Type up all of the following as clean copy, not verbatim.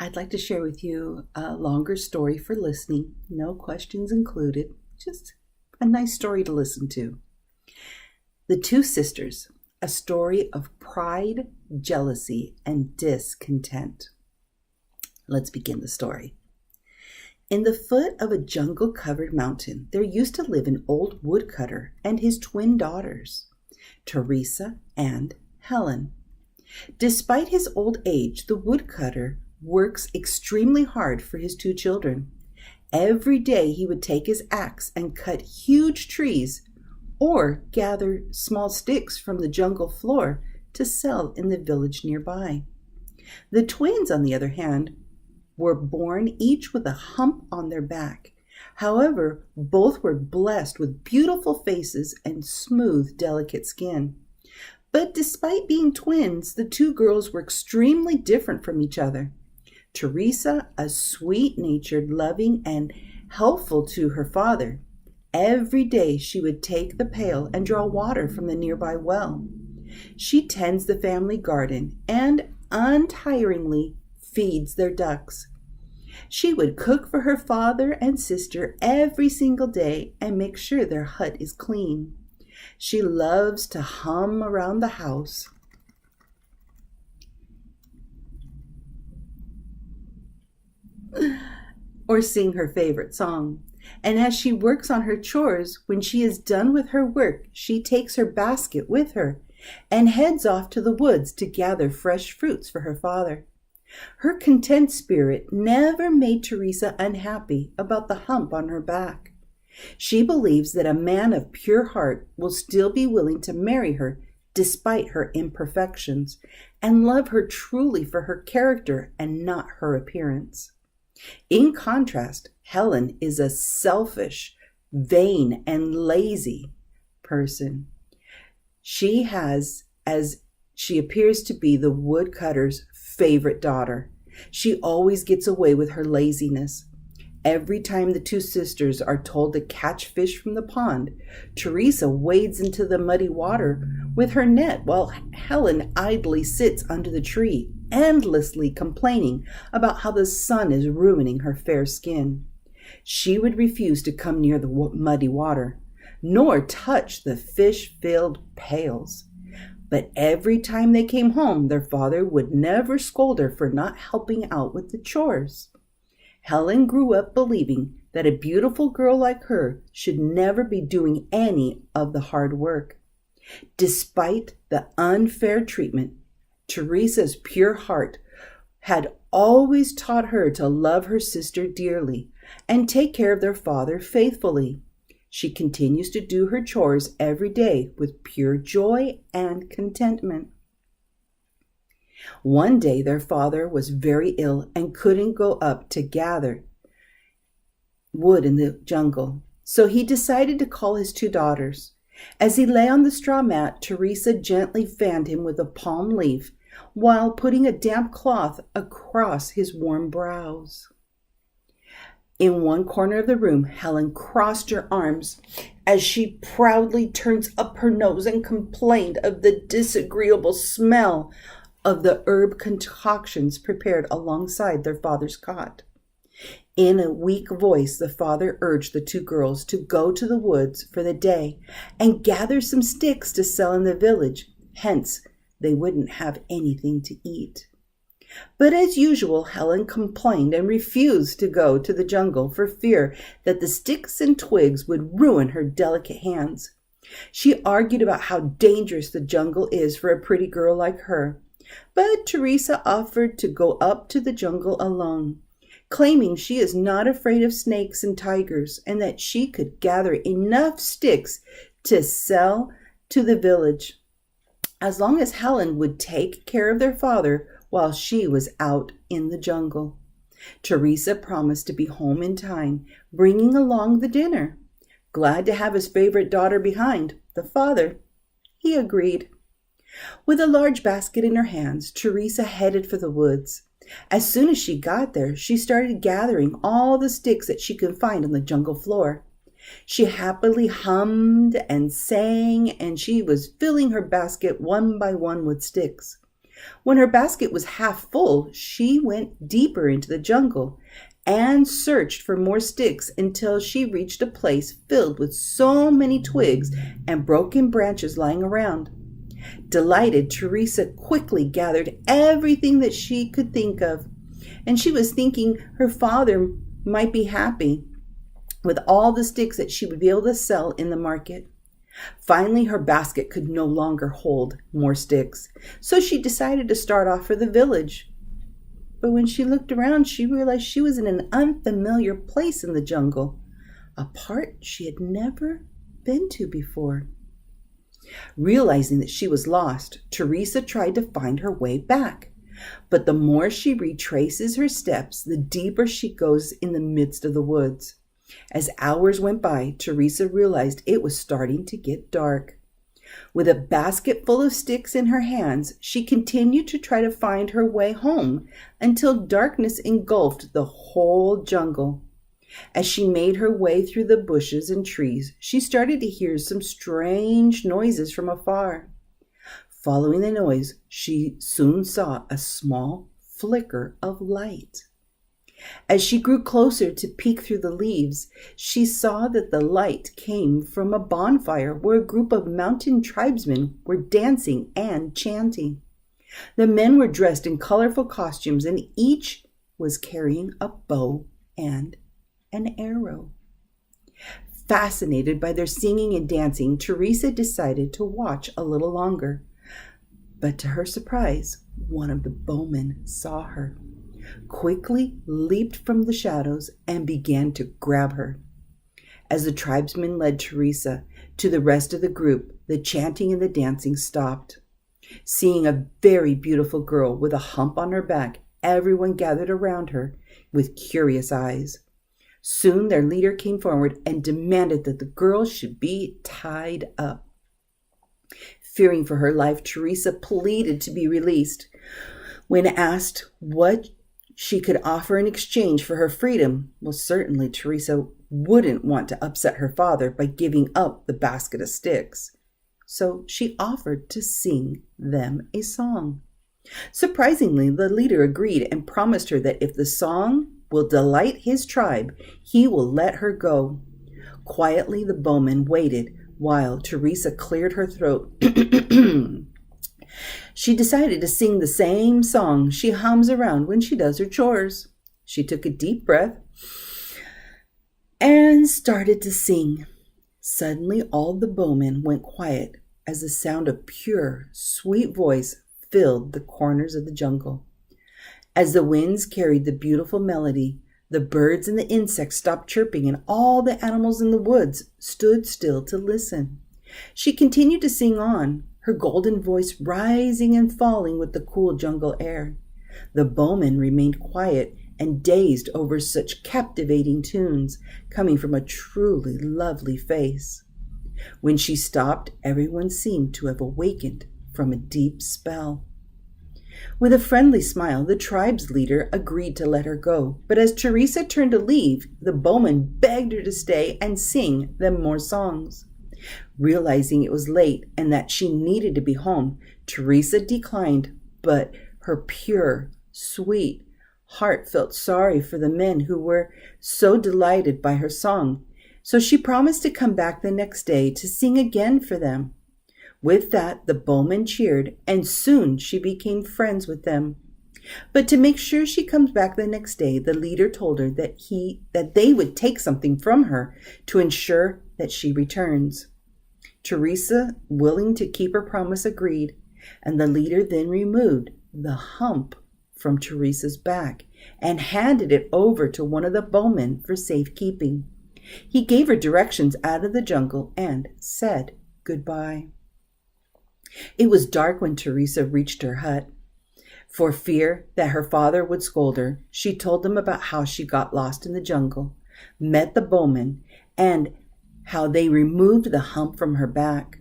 I'd like to share with you a longer story for listening, no questions included, just a nice story to listen to. The Two Sisters, a story of pride, jealousy, and discontent. Let's begin the story. In the foot of a jungle-covered mountain, there used to live an old woodcutter and his twin daughters, Teresa and Helen. Despite his old age, the woodcutter works extremely hard for his two children. Every day he would take his axe and cut huge trees or gather small sticks from the jungle floor to sell in the village nearby. The twins, on the other hand, were born each with a hump on their back. However, both were blessed with beautiful faces and smooth, delicate skin. But despite being twins, the two girls were extremely different from each other. Teresa, a sweet-natured, loving, and helpful to her father. Every day she would take the pail and draw water from the nearby well. She tends the family garden and untiringly feeds their ducks. She would cook for her father and sister every single day and make sure their hut is clean. She loves to hum around the house. Or sing her favorite song. And as she works on her chores, when she is done with her work, she takes her basket with her and heads off to the woods to gather fresh fruits for her father. Her content spirit never made Teresa unhappy about the hump on her back. She believes that a man of pure heart will still be willing to marry her despite her imperfections and love her truly for her character and not her appearance. In contrast, Helen is a selfish, vain, and lazy person. She appears to be the woodcutter's favorite daughter. She always gets away with her laziness. Every time the two sisters are told to catch fish from the pond, Teresa wades into the muddy water with her net while Helen idly sits under the tree, endlessly complaining about how the sun is ruining her fair skin. She would refuse to come near the muddy water, nor touch the fish-filled pails. But every time they came home, their father would never scold her for not helping out with the chores. Helen grew up believing that a beautiful girl like her should never be doing any of the hard work. Despite the unfair treatment, Teresa's pure heart had always taught her to love her sister dearly and take care of their father faithfully. She continues to do her chores every day with pure joy and contentment. One day their father was very ill and couldn't go up to gather wood in the jungle, so he decided to call his two daughters. As he lay on the straw mat, Teresa gently fanned him with a palm leaf while putting a damp cloth across his warm brows. In one corner of the room, Helen crossed her arms as she proudly turns up her nose and complained of the disagreeable smell of the herb concoctions prepared alongside their father's cot. In a weak voice, the father urged the two girls to go to the woods for the day and gather some sticks to sell in the village. Hence, they wouldn't have anything to eat. But as usual, Helen complained and refused to go to the jungle for fear that the sticks and twigs would ruin her delicate hands. She argued about how dangerous the jungle is for a pretty girl like her, but Teresa offered to go up to the jungle alone, claiming she is not afraid of snakes and tigers and that she could gather enough sticks to sell to the village, as long as Helen would take care of their father while she was out in the jungle. Teresa promised to be home in time, bringing along the dinner. Glad to have his favorite daughter behind, the father, he agreed. With a large basket in her hands, Teresa headed for the woods. As soon as she got there, she started gathering all the sticks that she could find on the jungle floor. She happily hummed and sang, and she was filling her basket one by one with sticks. When her basket was half full, she went deeper into the jungle and searched for more sticks until she reached a place filled with so many twigs and broken branches lying around. Delighted, Teresa quickly gathered everything that she could think of, and she was thinking her father might be happy with all the sticks that she would be able to sell in the market. Finally, her basket could no longer hold more sticks, so she decided to start off for the village. But when she looked around, she realized she was in an unfamiliar place in the jungle, a part she had never been to before. Realizing that she was lost, Teresa tried to find her way back. But the more she retraces her steps, the deeper she goes in the midst of the woods. As hours went by, Teresa realized it was starting to get dark. With a basket full of sticks in her hands, she continued to try to find her way home until darkness engulfed the whole jungle. As she made her way through the bushes and trees, she started to hear some strange noises from afar. Following the noise, she soon saw a small flicker of light. As she grew closer to peek through the leaves, she saw that the light came from a bonfire where a group of mountain tribesmen were dancing and chanting. The men were dressed in colorful costumes, and each was carrying a bow and an arrow. Fascinated by their singing and dancing, Teresa decided to watch a little longer. But to her surprise, one of the bowmen saw her, quickly leaped from the shadows, and began to grab her. As the tribesmen led Teresa to the rest of the group, the chanting and the dancing stopped. Seeing a very beautiful girl with a hump on her back, everyone gathered around her with curious eyes. Soon their leader came forward and demanded that the girl should be tied up. Fearing for her life, Teresa pleaded to be released. When asked what she could offer in exchange for her freedom, well, certainly Teresa wouldn't want to upset her father by giving up the basket of sticks. So she offered to sing them a song. Surprisingly, the leader agreed and promised her that if the song will delight his tribe, he will let her go. Quietly, the bowman waited while Teresa cleared her throat. She decided to sing the same song she hums around when she does her chores. She took a deep breath and started to sing. Suddenly, all the bowmen went quiet as the sound of pure, sweet voice filled the corners of the jungle. As the winds carried the beautiful melody, the birds and the insects stopped chirping, and all the animals in the woods stood still to listen. She continued to sing on, her golden voice rising and falling with the cool jungle air. The bowmen remained quiet and dazed over such captivating tunes coming from a truly lovely face. When she stopped, everyone seemed to have awakened from a deep spell. With a friendly smile, the tribe's leader agreed to let her go, but as Teresa turned to leave, the bowman begged her to stay and sing them more songs. Realizing it was late and that she needed to be home, Teresa declined, but her pure, sweet heart felt sorry for the men who were so delighted by her song, so she promised to come back the next day to sing again for them. With that, the bowmen cheered, and soon she became friends with them. But to make sure she comes back the next day, the leader told her that they would take something from her to ensure that she returns. Teresa, willing to keep her promise, agreed, and the leader then removed the hump from Teresa's back and handed it over to one of the bowmen for safekeeping. He gave her directions out of the jungle and said goodbye. It was dark when Teresa reached her hut. For fear that her father would scold her, she told them about how she got lost in the jungle, met the bowmen, and how they removed the hump from her back.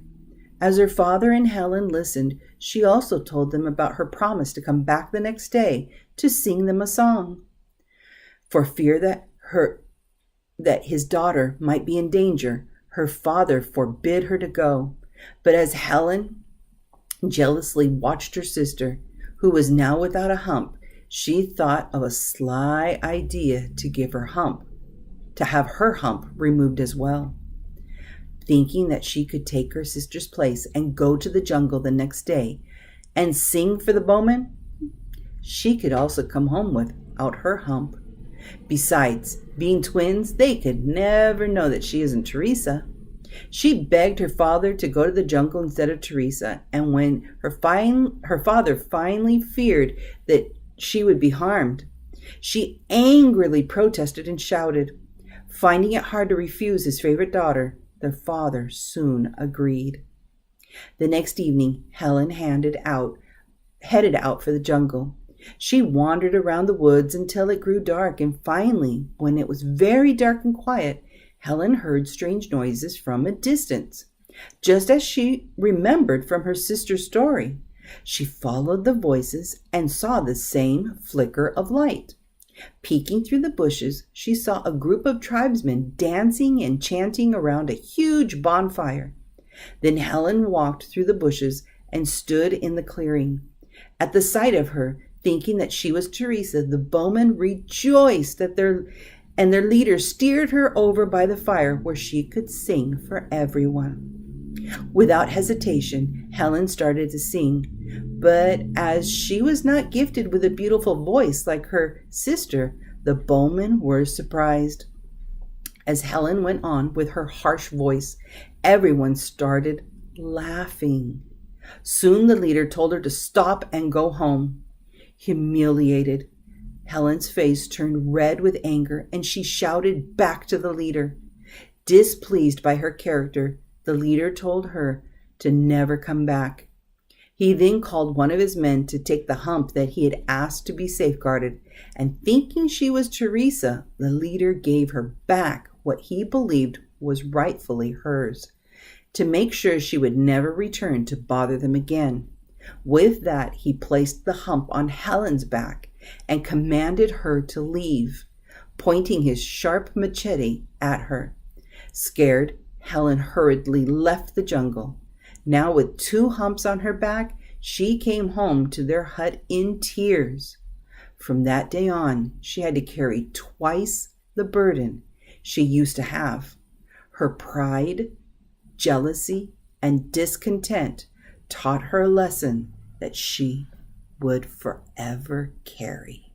As her father and Helen listened, she also told them about her promise to come back the next day to sing them a song. For fear that his daughter might be in danger, her father forbid her to go. But as Helen jealously watched her sister, who was now without a hump, she thought of a sly idea to have her hump removed as well. Thinking that she could take her sister's place and go to the jungle the next day and sing for the bowmen, she could also come home without her hump. Besides, being twins, they could never know that she isn't Teresa. She begged her father to go to the jungle instead of Teresa, and when her father finally feared that she would be harmed, she angrily protested and shouted. Finding it hard to refuse his favorite daughter, the father soon agreed. The next evening, Helen headed out for the jungle. She wandered around the woods until it grew dark, and finally, when it was very dark and quiet, Helen heard strange noises from a distance, just as she remembered from her sister's story. She followed the voices and saw the same flicker of light. Peeking through the bushes, she saw a group of tribesmen dancing and chanting around a huge bonfire. Then Helen walked through the bushes and stood in the clearing. At the sight of her, thinking that she was Teresa, the bowmen rejoiced and their leader steered her over by the fire where she could sing for everyone. Without hesitation, Helen started to sing, but as she was not gifted with a beautiful voice like her sister, the bowmen were surprised. As Helen went on with her harsh voice, everyone started laughing. Soon the leader told her to stop and go home. Humiliated, Helen's face turned red with anger, and she shouted back to the leader. Displeased by her character, the leader told her to never come back. He then called one of his men to take the hump that he had asked to be safeguarded, and thinking she was Teresa, the leader gave her back what he believed was rightfully hers, to make sure she would never return to bother them again. With that, he placed the hump on Helen's back and commanded her to leave, pointing his sharp machete at her. Scared, Helen hurriedly left the jungle. Now with 2 humps on her back, she came home to their hut in tears. From that day on, she had to carry twice the burden she used to have. Her pride, jealousy, and discontent taught her a lesson that she would forever carry.